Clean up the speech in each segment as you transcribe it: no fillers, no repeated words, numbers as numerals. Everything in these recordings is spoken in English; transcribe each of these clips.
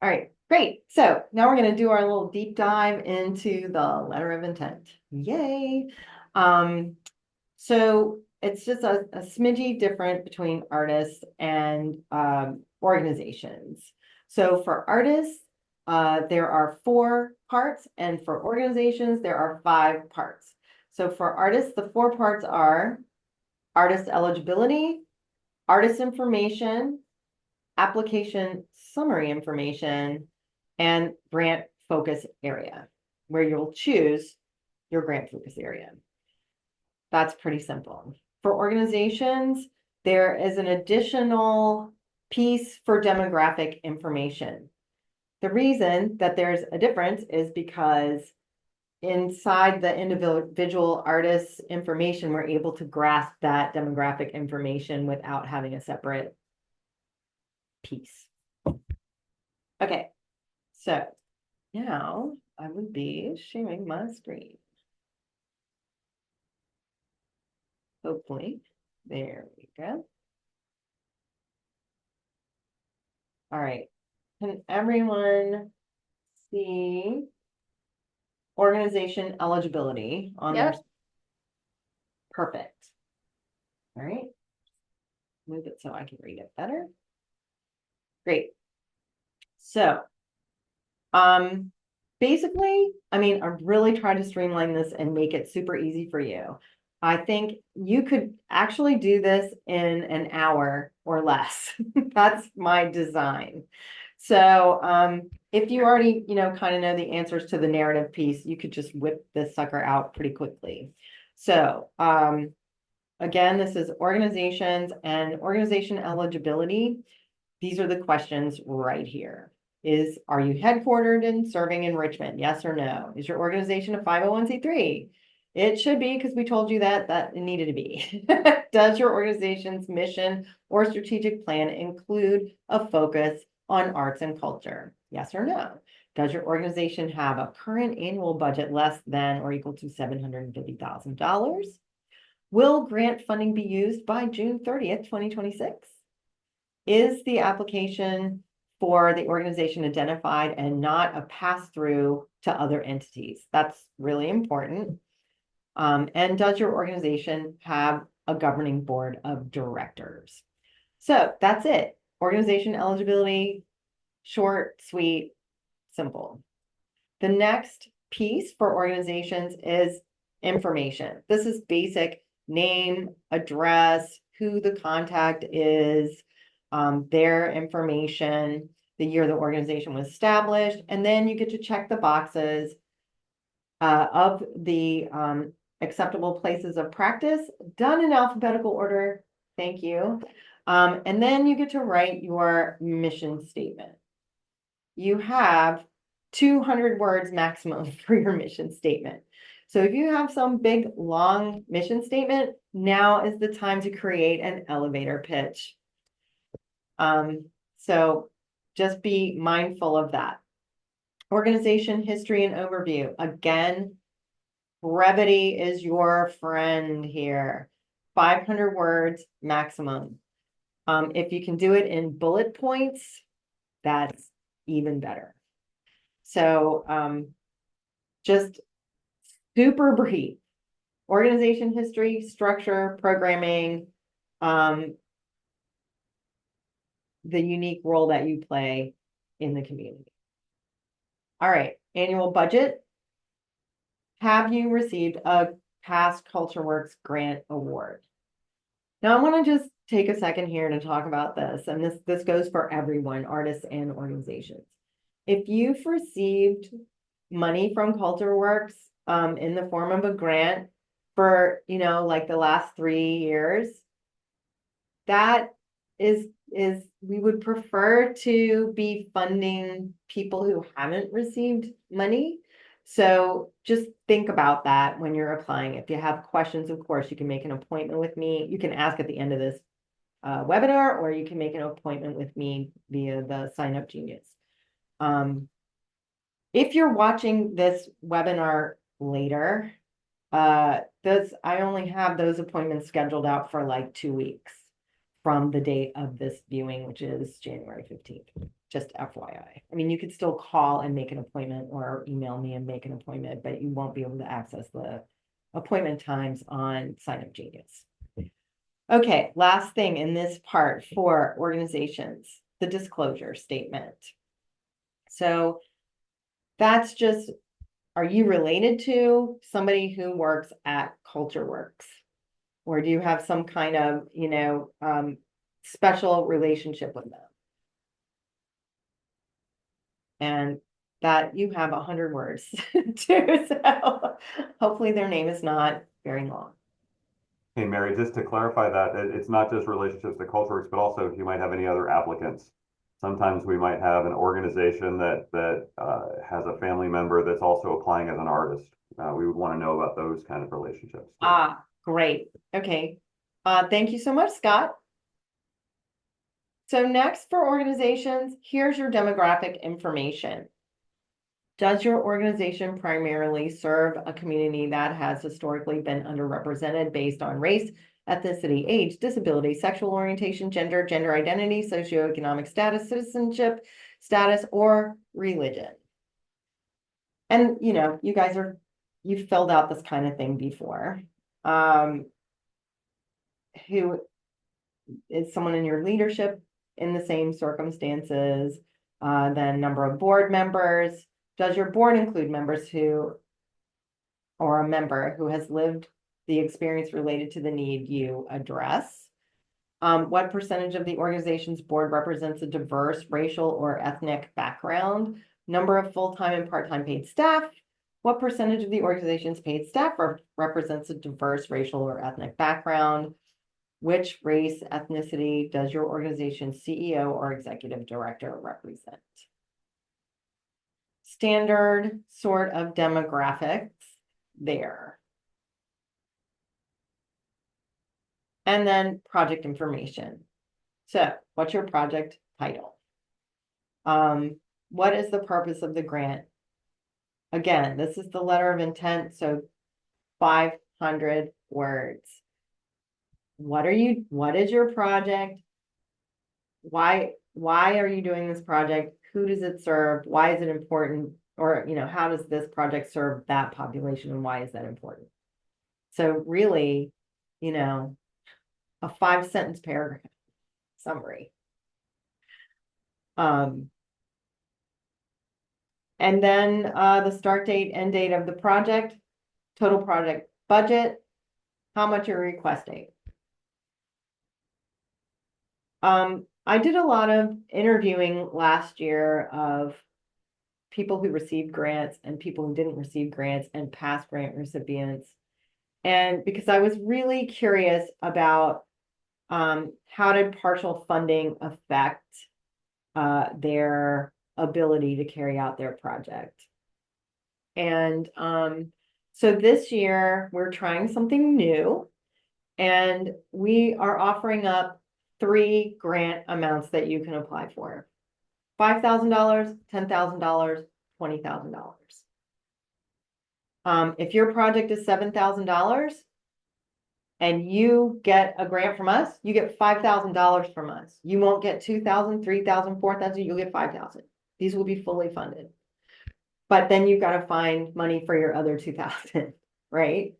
All right, great. So now we're going to do our little deep dive into the letter of intent. Yay. Um, so it's just a smidgy different between artists and organizations. So for artists, there are 4 parts, and for organizations, there are 5 parts. So for artists, the 4 parts are artist eligibility, artist information, application summary information, and grant focus area, where you'll choose your grant focus area. That's pretty simple. For organizations, there is an additional piece for demographic information. The reason that there's a difference is because inside the individual artist's information, we're able to grasp that demographic information without having a separate piece. Okay, so now I would be sharing my screen. Hopefully, there we go. All right, can everyone see organization eligibility on their? Perfect. All right, move it so I can read it better. Great. So, basically, I mean, I really try to streamline this and make it super easy for you. I think you could actually do this in an hour or less. That's my design. So, if you already, kind of know the answers to the narrative piece, you could just whip this sucker out pretty quickly. So, again, this is organizations and organization eligibility. These are the questions right here. Are you headquartered and serving in Richmond? Yes or no? Is your organization a 501c3? It should be, because we told you that it needed to be. Does your organization's mission or strategic plan include a focus on arts and culture? Yes or no? Does your organization have a current annual budget less than or equal to $750,000? Will grant funding be used by June 30th, 2026? Is the application for the organization identified and not a pass-through to other entities? That's really important. And does your organization have a governing board of directors? So that's it. Organization eligibility, short, sweet, simple. The next piece for organizations is information. This is basic name, address, who the contact is, their information, the year the organization was established, and then you get to check the boxes of the acceptable places of practice, done in alphabetical order. Thank you. And then you get to write your mission statement. You have 200 words maximum for your mission statement. So if you have some big, long mission statement, now is the time to create an elevator pitch. So just be mindful of that. Organization history and overview. Again, brevity is your friend here. 500 words maximum. If you can do it in bullet points, that's even better. So just super brief. Organization history, structure, programming, the unique role that you play in the community. All right, annual budget. Have you received a past CultureWorks grant award? Now I want to just take a second here to talk about this, and this goes for everyone, artists and organizations. If you've received money from CultureWorks in the form of a grant for, like the last 3 years, that is we would prefer to be funding people who haven't received money. So just think about that when you're applying. If you have questions, of course, you can make an appointment with me. You can ask at the end of this webinar, or you can make an appointment with me via the Sign Up Genius. If you're watching this webinar later, I only have those appointments scheduled out for like 2 weeks. from the date of this viewing, which is January 15th. Just FYI. I mean, you could still call and make an appointment or email me and make an appointment, but you won't be able to access the appointment times on Sign Up Genius. Okay, last thing in this part for organizations, the disclosure statement. So that's just, are you related to somebody who works at CultureWorks? Or do you have some kind of, special relationship with them? And that you have 100 words too. So hopefully their name is not very long. Hey, Mary, just to clarify that, it's not just relationships to CultureWorks, but also if you might have any other applicants. Sometimes we might have an organization that has a family member that's also applying as an artist. We would want to know about those kind of relationships too. Ah, great. Okay. Thank you so much, Scott. So next for organizations, here's your demographic information. Does your organization primarily serve a community that has historically been underrepresented based on race, ethnicity, age, disability, sexual orientation, gender, gender identity, socioeconomic status, citizenship status, or religion? And you guys you've filled out this kind of thing before. Who is someone in your leadership in the same circumstances? Then number of board members. Does your board include members or a member who has lived the experience related to the need you address? What percentage of the organization's board represents a diverse racial or ethnic background? Number of full-time and part-time paid staff. What percentage of the organization's paid staff represents a diverse racial or ethnic background? Which race, ethnicity does your organization's CEO or executive director represent? Standard sort of demographics there. And then project information. So what's your project title? What is the purpose of the grant? Again, this is the letter of intent, so 500 words. What is your project? Why are you doing this project? Who does it serve? Why is it important? Or, how does this project serve that population and why is that important? So really, a 5-sentence paragraph summary. And then the start date, end date of the project, total project budget, how much you're requesting. I did a lot of interviewing last year of people who received grants and people who didn't receive grants and past grant recipients. And because I was really curious about how did partial funding affect their ability to carry out their project. And so this year we're trying something new and we are offering up 3 grant amounts that you can apply for. $5,000, $10,000, $20,000. If your project is $7,000 and you get a grant from us, you get $5,000 from us. You won't get $2,000, $3,000, $4,000, you'll get $5,000. These will be fully funded. But then you've got to find money for your other $2,000, right?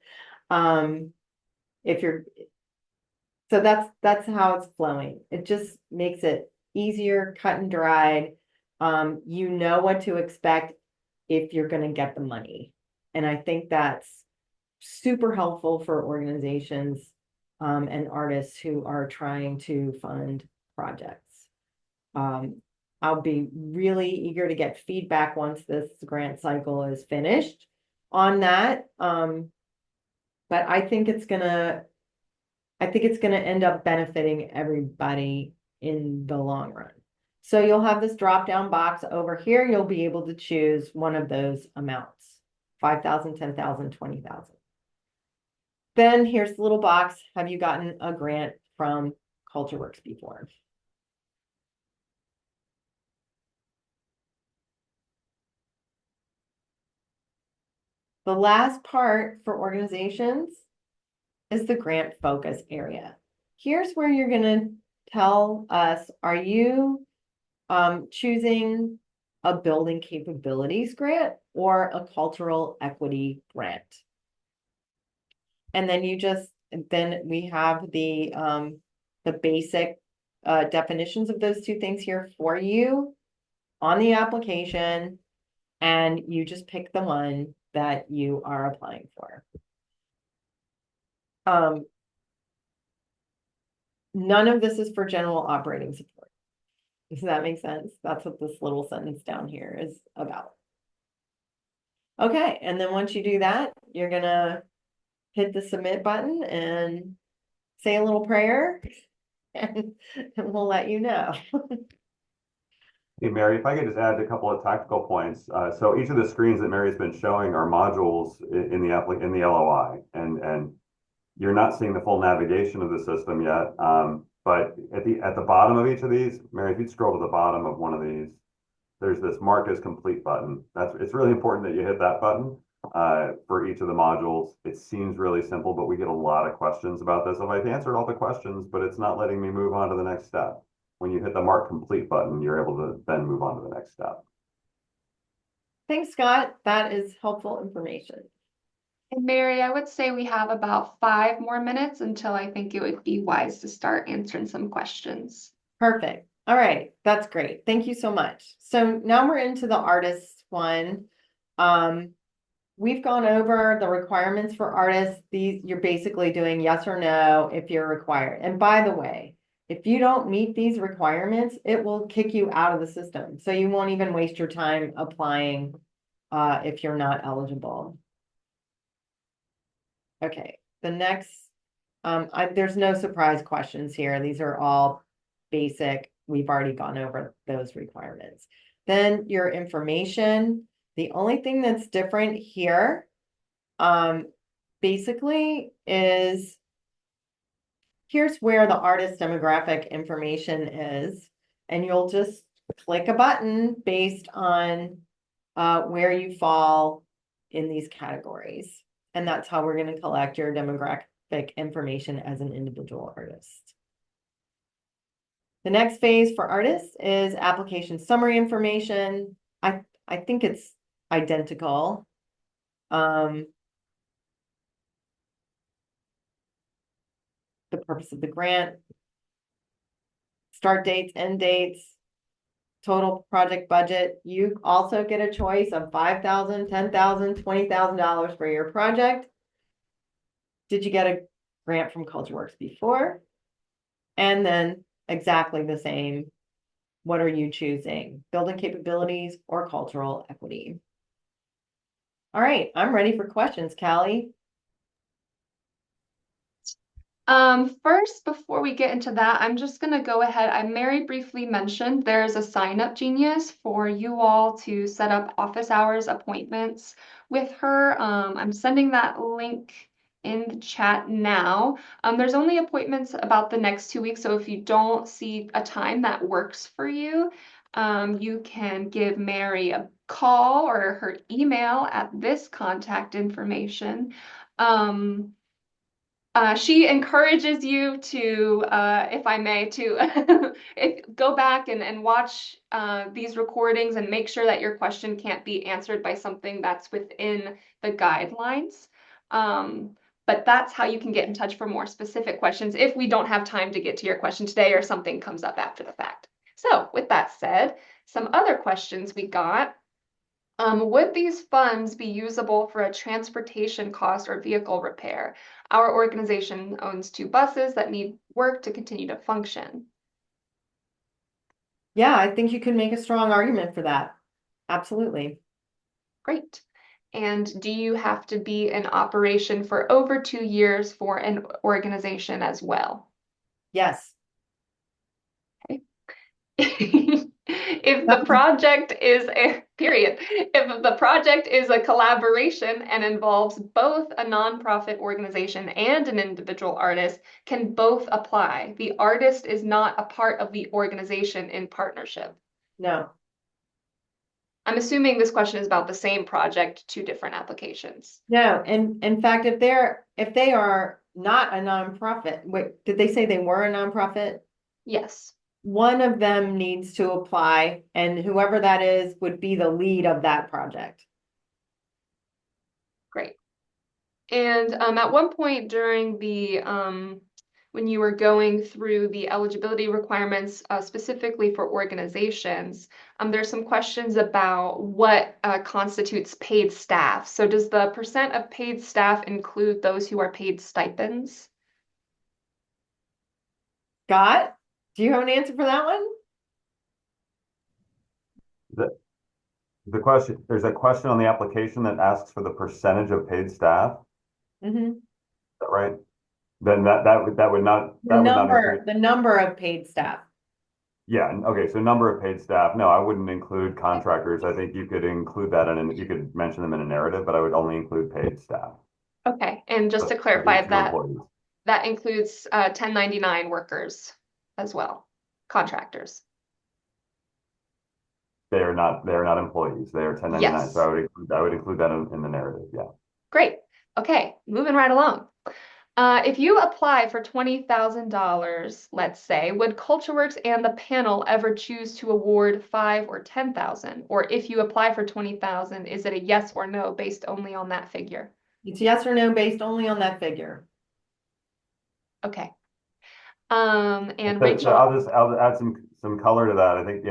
So that's how it's flowing. It just makes it easier, cut and dried. You know what to expect if you're going to get the money. And I think that's super helpful for organizations and artists who are trying to fund projects. I'll be really eager to get feedback once this grant cycle is finished on that. But I think it's gonna end up benefiting everybody in the long run. So you'll have this drop down box over here. You'll be able to choose one of those amounts, 5,000, 10,000, 20,000. Then here's the little box. Have you gotten a grant from CultureWorks before? The last part for organizations is the grant focus area. Here's where you're going to tell us, are you choosing a building capabilities grant or a cultural equity grant? And then then we have the basic definitions of those two things here for you on the application, and you just pick the one that you are applying for. None of this is for general operating support. Does that make sense? That's what this little sentence down here is about. Okay, and then once you do that, you're gonna hit the submit button and say a little prayer, and we'll let you know. Hey, Mary, if I could just add a couple of tactical points. So each of the screens that Mary's been showing are modules in the LOI, and you're not seeing the full navigation of the system yet. But at the bottom of each of these, Mary, if you'd scroll to the bottom of one of these, there's this mark as complete button. It's really important that you hit that button for each of the modules. It seems really simple, but we get a lot of questions about this. If I've answered all the questions, but it's not letting me move on to the next step. When you hit the mark complete button, you're able to then move on to the next step. Thanks, Scott. That is helpful information. And Mary, I would say we have about 5 more minutes until I think it would be wise to start answering some questions. Perfect. All right, that's great. Thank you so much. So now we're into the artist one. We've gone over the requirements for artists. You're basically doing yes or no if you're required. And by the way, if you don't meet these requirements, it will kick you out of the system. So you won't even waste your time applying if you're not eligible. Okay, the next, there's no surprise questions here. These are all basic. We've already gone over those requirements. Then your information. The only thing that's different here, basically is here's where the artist demographic information is, and you'll just click a button based on where you fall in these categories. And that's how we're going to collect your demographic information as an individual artist. The next phase for artists is application summary information. I think it's identical. The purpose of the grant, start dates, end dates, total project budget. You also get a choice of $5,000, $10,000, $20,000 for your project. Did you get a grant from CultureWorks before? And then exactly the same. What are you choosing? Building capabilities or cultural equity? All right, I'm ready for questions, Callie. First, before we get into that, I'm just going to go ahead. Mary briefly mentioned there's a sign up genius for you all to set up office hours appointments with her. I'm sending that link in the chat now. There's only appointments about the next 2 weeks, so if you don't see a time that works for you, you can give Mary a call or her email at this contact information. She encourages you to, if I may, to go back and watch these recordings and make sure that your question can't be answered by something that's within the guidelines. But that's how you can get in touch for more specific questions if we don't have time to get to your question today or something comes up after the fact. So with that said, some other questions we got. Would these funds be usable for a transportation cost or vehicle repair? Our organization owns 2 buses that need work to continue to function. Yeah, I think you can make a strong argument for that. Absolutely. Great. And do you have to be in operation for over 2 years for an organization as well? Yes. Okay. If the project is if the project is a collaboration and involves both a nonprofit organization and an individual artist, can both apply. The artist is not a part of the organization in partnership. No. I'm assuming this question is about the same project, 2 different applications. No, and in fact, if they are not a nonprofit, wait, did they say they were a nonprofit? Yes, One of them needs to apply, and whoever that is would be the lead of that project. great. And at one point during when you were going through the eligibility requirements, specifically for organizations, there's some questions about what constitutes paid staff. So does the percent of paid staff include those who are paid stipends? Scott, do you have an answer for that one? The, the question, there's a question on the application that asks for the percentage of paid staff. Mm-hmm. Is that right? Then that would not include. The number of paid staff. Yeah, okay, so number of paid staff. No, I wouldn't include contractors. I think you could include that you could mention them in a narrative, but I would only include paid staff. Okay, and just to That means clarify two that employees. that includes 1099 workers as well, contractors. They are not employees. They are 1099. So Yes. I would include that in the narrative. Yeah. Great. Okay, moving right along. If you apply for $20,000, let's say, would CultureWorks and the panel ever choose to award 5 or 10,000? Or if you apply for 20,000, is it a yes or no based only on that figure? It's yes or no based only on that figure. Okay. And So Rachel, I'll add some color to that. I think,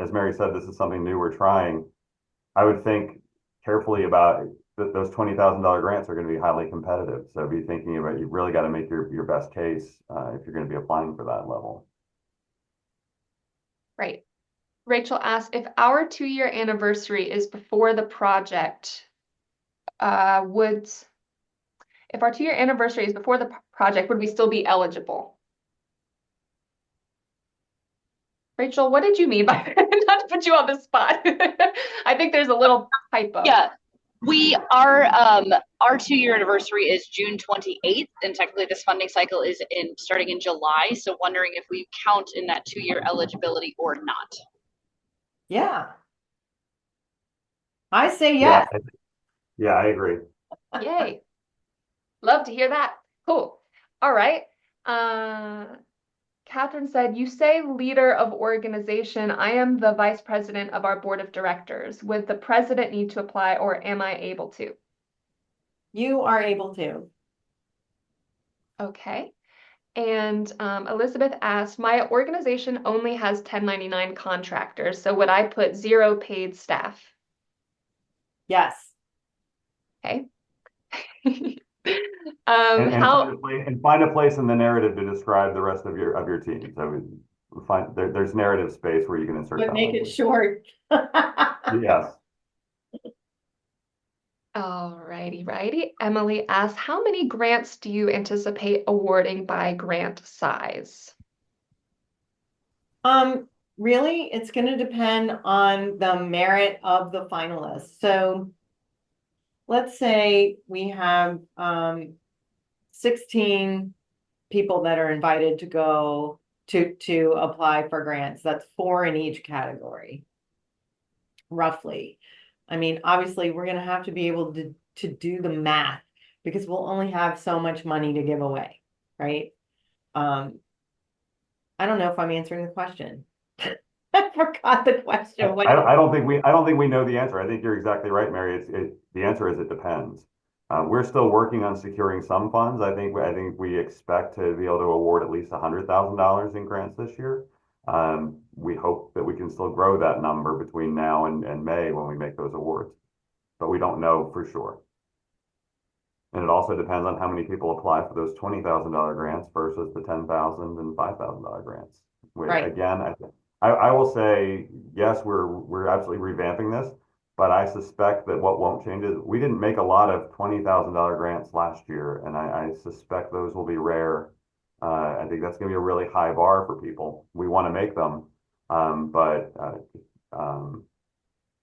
as Mary said, this is something new we're trying. I would think carefully about those $20,000 grants are going to be highly competitive. So be thinking about, you really got to make your best case if you're going to be applying for that level. right. Rachel asked if our 2-year anniversary is before the project, would if our 2-year anniversary is before the project, would we still be eligible? Rachel, what did you mean by not to put you on the spot? I think there's a little typo. Yeah, our 2-year anniversary is June 28th, and technically this funding cycle is starting in July. So wondering if we count in that 2-year eligibility or not. Yeah. I say Yeah, yes. yeah, I agree. Yay. Love to hear that. Cool. All right. Catherine said, you say leader of organization. I am the vice president of our board of directors. Would the president need to apply or am I able to? You are able to. Okay. And Elizabeth asked, my organization only has 1099 contractors. So would I put 0 paid staff? Yes. Okay. And How find a place in the narrative to describe the rest of your team. So there's narrative space where you can insert But that make it language. short. Yes. righty. Emily asks, how many grants do you anticipate awarding by grant size? Really, it's going to depend on the merit of the finalists. So let's say we have 16 people that are invited to go to apply for grants. That's 4 in each category, roughly. I mean, obviously, we're going to have to be able to do the math because we'll only have so much money to give away, right? I don't know if I'm answering the question. I forgot the question. I don't think we know the answer. I think you're exactly right, Mary. The answer is it depends. We're still working on securing some funds. I think we expect to be able to award at least $100,000 in grants this year. We hope that we can still grow that number between now and May when we make those awards, but we don't know for sure. And it also depends on how many people apply for those $20,000 grants versus the $10,000 and $5,000 grants. Right. Again, I will say, yes, we're absolutely revamping this, but I suspect that what won't change is we didn't make a lot of $20,000 grants last year, and I suspect those will be rare. I think that's going to be a really high bar for people. We want to make them, but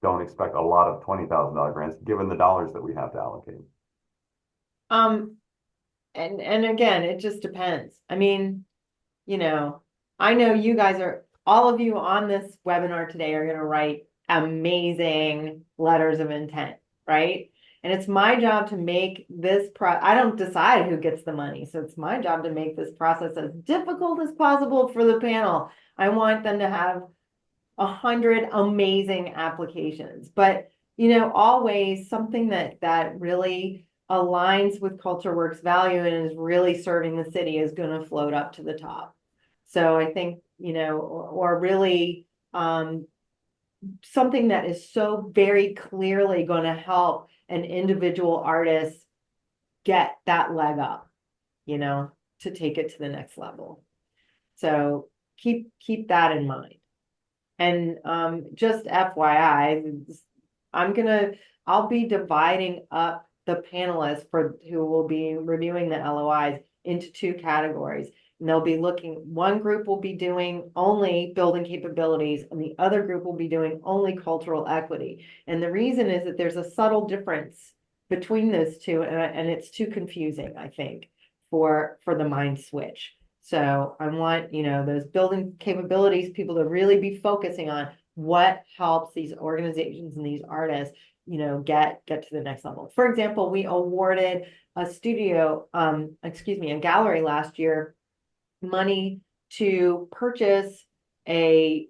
don't expect a lot of $20,000 grants given the dollars that we have to allocate. And again, it just depends. I mean, I know you guys all of you on this webinar today are going to write amazing letters of intent, right? And it's my job to make this I don't decide who gets the money. So it's my job to make this process as difficult as possible for the panel. I want them to have 100 amazing applications, but always something that really aligns with CultureWorks value and is really serving the city is going to float up to the top. So I think, or really something that is so very clearly going to help an individual artist get that leg up, to take it to the next level. So keep that in mind. And just FYI, I'll be dividing up the panelists who will be reviewing the LOIs into two categories. And one group will be doing only building capabilities, and the other group will be doing only cultural equity. And the reason is that there's a subtle difference between those two, and it's too confusing, I think, for the mind switch. So I want, those building capabilities people to really be focusing on what helps these organizations and these artists, get to the next level. For example, we awarded a gallery last year money to purchase a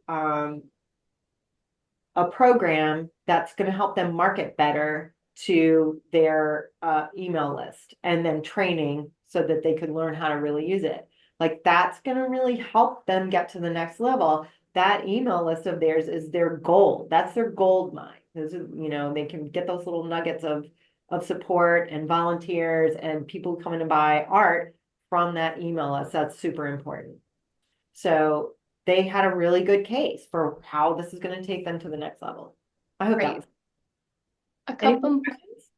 program that's going to help them market better to their email list, and then training so that they could learn how to really use it. Like, that's going to really help them get to the next level. That email list of theirs is their gold. That's their gold mine. They can get those little nuggets of support and volunteers and people coming to buy art from that email list. That's super important. So they had a really good case for how this is going to take them to the next level. I hope that was a couple.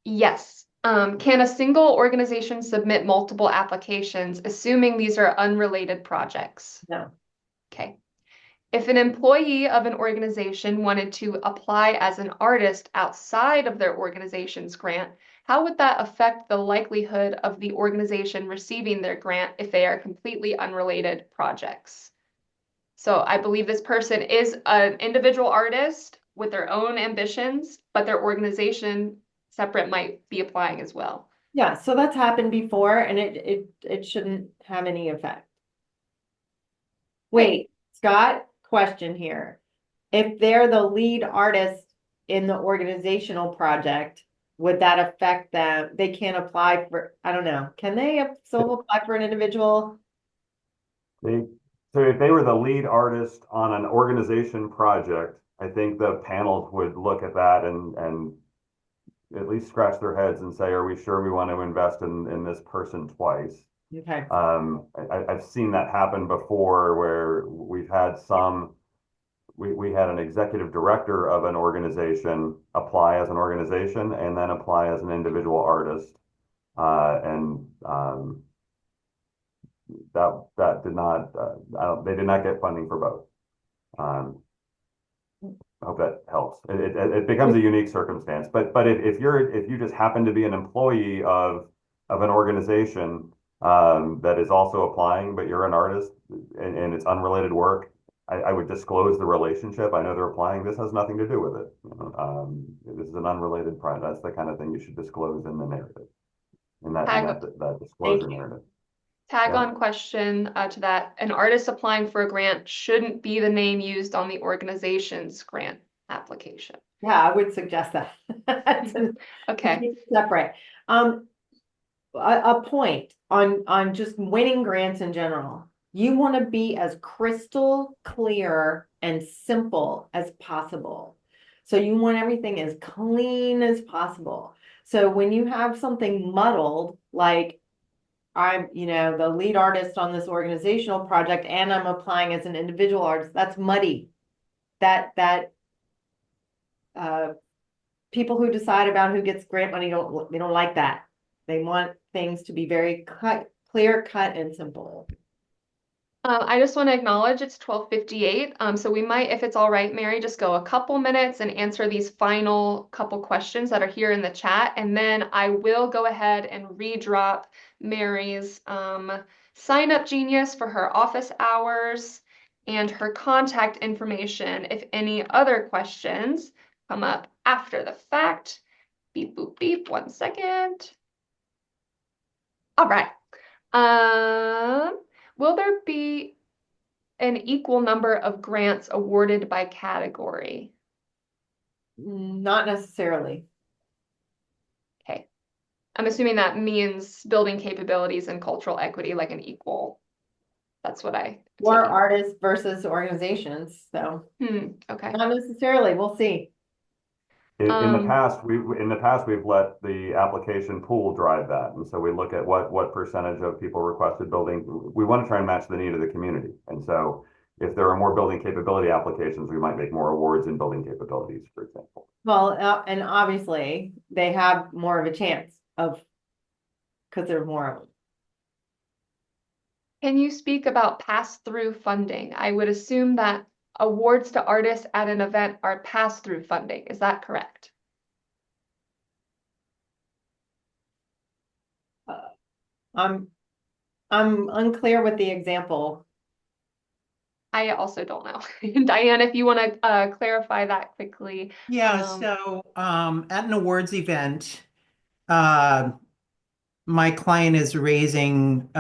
Yes. Can a single organization submit multiple applications, assuming these are unrelated projects? No. Okay. If an employee of an organization wanted to apply as an artist outside of their organization's grant, how would that affect the likelihood of the organization receiving their grant if they are completely unrelated projects? So I believe this person is an individual artist with their own ambitions, but their organization separate might be applying as well. Yeah, so that's happened before, and it shouldn't have any effect. Wait, Scott, question here. If they're the lead artist in the organizational project, would that affect them? They can't apply for, I don't know. Can they still apply for an individual? So if they were the lead artist on an organization project, I think the panels would look at that and at least scratch their heads and say, are we sure we want to invest in this person twice? Okay. I've seen that happen before where we've had we had an executive director of an organization apply as an organization and then apply as an individual artist. That did not, they did not get funding for both. I hope that helps. It becomes a unique circumstance, but if you just happen to be an employee of an organization that is also applying, but you're an artist and it's unrelated work, I would disclose the relationship. I know they're applying. This has nothing to do with it. This is an unrelated project. That's the kind of thing you should disclose in the narrative, in that disclosure narrative. Tag on question to that. An artist applying for a grant shouldn't be the name used on the organization's grant application. Yeah, I would suggest that. Okay. Separate. A point on just winning grants in general. You want to be as crystal clear and simple as possible. So you want everything as clean as possible. So when you have something muddled, like I'm, the lead artist on this organizational project and I'm applying as an individual artist, that's muddy. That people who decide about who gets grant money they don't like that. They want things to be very clear cut and simple. I just want to acknowledge it's 12:58. So we might, if it's all right, Mary, just go a couple minutes and answer these final couple questions that are here in the chat. And then I will go ahead and redrop Mary's sign up genius for her office hours and her contact information if any other questions come up after the fact. Beep, boop, beep. 1 second. All right. Will there be an equal number of grants awarded by category? Not necessarily. Okay. I'm assuming that means building capabilities and cultural equity like an equal. That's what I'm Or taking. artists versus organizations, so Okay. not necessarily. We'll see. In the past, we've let the application pool drive that. And so we look at what percentage of people requested building. We want to try and match the need of the community. And so if there are more building capability applications, we might make more awards in building capabilities, for example. Well, and obviously they have more of a chance of, because there's more of them. Can you speak about pass-through funding? I would assume that awards to artists at an event are pass-through funding. Is that correct? I'm unclear with the example. I also don't know. Diane, if you want to clarify that quickly. Yeah, so at an awards event, uh, my client is raising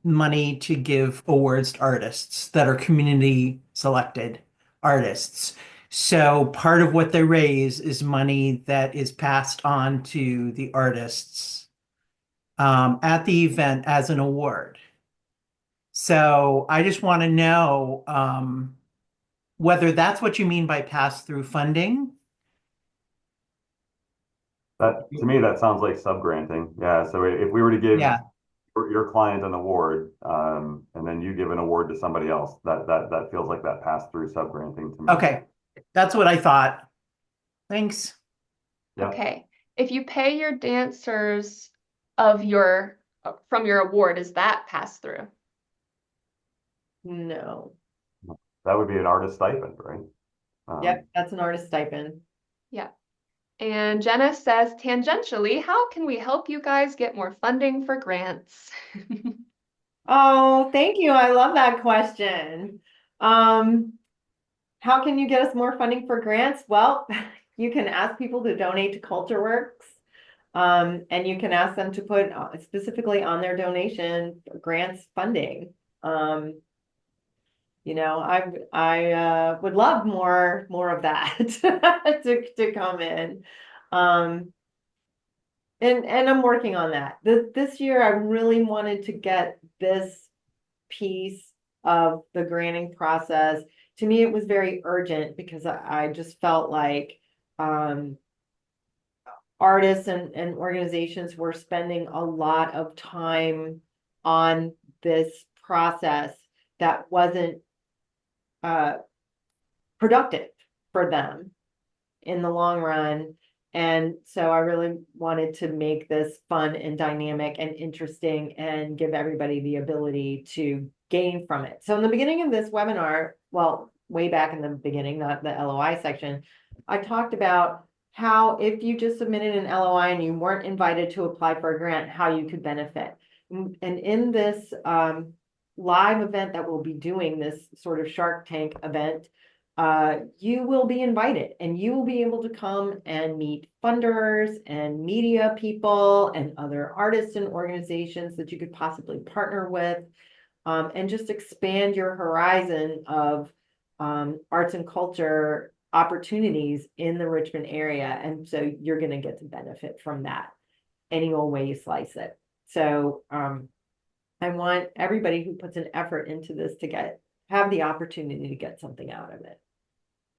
money to give awards to artists that are community selected artists. So part of what they raise is money that is passed on to the artists at the event as an award. So I just want to know whether that's what you mean by pass-through funding. That, to me, that sounds like subgranting. Yeah. So if we were to give Yeah. your client an award, and then you give an award to somebody else, that feels like that pass-through subgranting to me. Okay. That's what I thought. Thanks. Yeah. Okay. If you pay your dancers of your from your award, is that pass-through? No. That would be an artist stipend, right? Yep, that's an artist stipend. Yeah. And Jenna says, tangentially, how can we help you guys get more funding for grants? Oh, thank you. I love that question. How can you get us more funding for grants? Well, you can ask people to donate to CultureWorks. And you can ask them to put specifically on their donation grants funding. I would love more of that to come in. And I'm working on that. This year I really wanted to get this piece of the granting process. To me, it was very urgent because I just felt like artists and organizations were spending a lot of time on this process that wasn't productive for them in the long run. And so I really wanted to make this fun and dynamic and interesting and give everybody the ability to gain from it. So in the beginning of this webinar, well, way back in the beginning, not the LOI section, I talked about how if you just submitted an LOI and you weren't invited to apply for a grant, how you could benefit. And in this live event that we'll be doing, this sort of Shark Tank event, you will be invited and you will be able to come and meet funders and media people and other artists and organizations that you could possibly partner with, and just expand your horizon of arts and culture opportunities in the Richmond area. And so you're going to get to benefit from that any old way you slice it. So I want everybody who puts an effort into this to have the opportunity to get something out of it.